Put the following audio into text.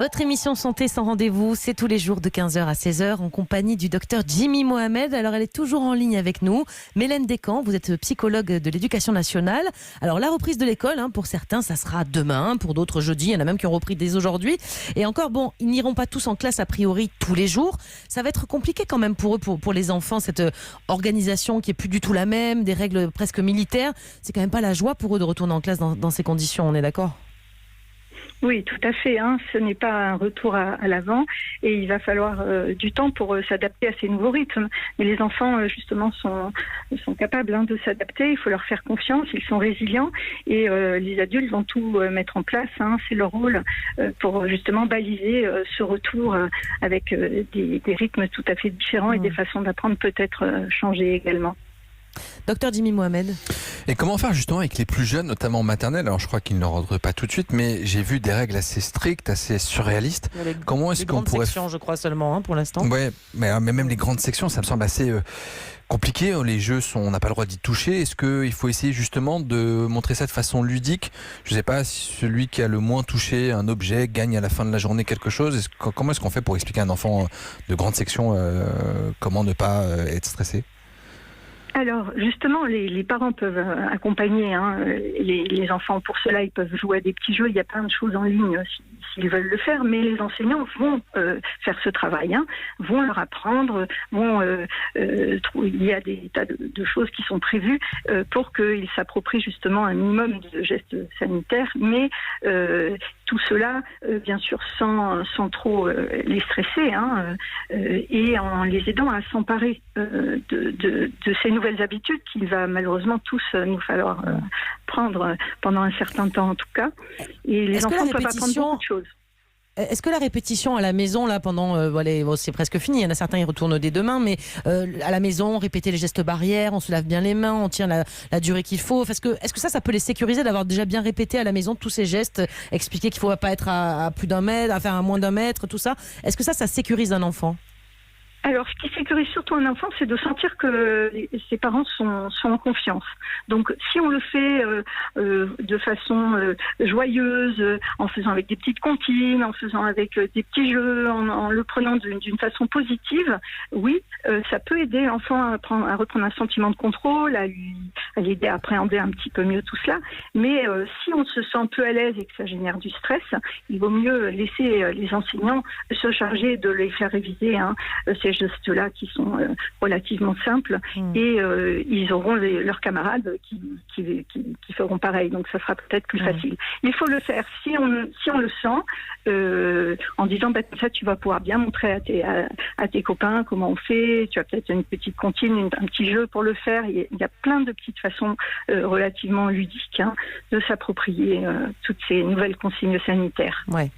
Votre émission Santé sans rendez-vous, c'est tous les jours de 15h à 16h en compagnie du docteur Jimmy Mohamed. Alors, elle est toujours en ligne avec nous. Mélène Descamps, vous êtes psychologue de l'Éducation nationale. Alors, la reprise de l'école, pour certains, ça sera demain, pour d'autres jeudi. Il y en a même qui ont repris dès aujourd'hui. Et encore, ils n'iront pas tous en classe a priori tous les jours. Ça va être compliqué quand même pour eux, pour les enfants, cette organisation qui est plus du tout la même, des règles presque militaires. C'est quand même pas la joie pour eux de retourner en classe dans ces conditions, on est d'accord ? Oui, tout à fait. Ce n'est pas un retour à l'avant et il va falloir du temps pour s'adapter à ces nouveaux rythmes. Mais les enfants, justement, sont capables de s'adapter. Il faut leur faire confiance. Ils sont résilients et les adultes vont tout mettre en place. C'est leur rôle pour justement baliser ce retour avec des rythmes tout à fait différents et des façons d'apprendre peut-être changées également. Docteur Jimmy Mohamed. Et comment faire justement avec les plus jeunes, notamment en maternelle? Alors je crois qu'ils ne rentrent pas tout de suite, mais j'ai vu des règles assez strictes, assez surréalistes. Comment est-ce qu'on pourrait... sections, je crois seulement pour l'instant. Ouais, mais même les grandes sections, ça me semble assez compliqué. Les jeux on n'a pas le droit d'y toucher. Est-ce qu'il faut essayer justement de montrer ça de façon ludique? Je ne sais pas si celui qui a le moins touché un objet gagne à la fin de la journée quelque chose. Comment est-ce qu'on fait pour expliquer à un enfant de grande section comment ne pas être stressé? Alors, justement, les parents peuvent accompagner les enfants. Pour cela, ils peuvent jouer à des petits jeux. Il y a plein de choses en ligne s'ils veulent le faire. Mais les enseignants vont faire ce travail, vont leur apprendre, il y a des tas de choses qui sont prévues pour qu'ils s'approprient justement un minimum de gestes sanitaires. Mais tout cela, bien sûr, sans trop les stresser et en les aidant à s'emparer de ces nouvelles habitudes qu'il va malheureusement tous nous falloir prendre pendant un certain temps en tout cas. Et les enfants peuvent apprendre beaucoup de choses. Est-ce que la répétition à la maison, là, c'est presque fini, il y en a certains qui retournent dès demain, mais à la maison, répéter les gestes barrières, on se lave bien les mains, on tient la durée qu'il faut. Est-ce que ça peut les sécuriser d'avoir déjà bien répété à la maison tous ces gestes, expliquer qu'il ne faut pas être à plus d'un mètre, à moins d'un mètre, tout ça? Est-ce que ça sécurise un enfant? Alors, ce qui sécurise surtout un enfant, c'est de sentir que ses parents sont en confiance. Donc, si on le fait de façon joyeuse, en faisant avec des petites comptines, en faisant avec des petits jeux, en le prenant d'une façon positive, oui, ça peut aider l'enfant à reprendre un sentiment de contrôle, à l'aider à appréhender un petit peu mieux tout cela. Mais si on se sent peu à l'aise et que ça génère du stress, il vaut mieux laisser les enseignants se charger de les faire réviser ces gestes-là qui sont relativement simples et ils auront leurs camarades qui feront pareil, donc ça sera peut-être plus facile. Il faut le faire si on le sent en disant ça tu vas pouvoir bien montrer à tes copains comment on fait, tu as peut-être une petite comptine, un petit jeu pour le faire. Il y a plein de petites façons relativement ludiques de s'approprier toutes ces nouvelles consignes sanitaires. Ouais.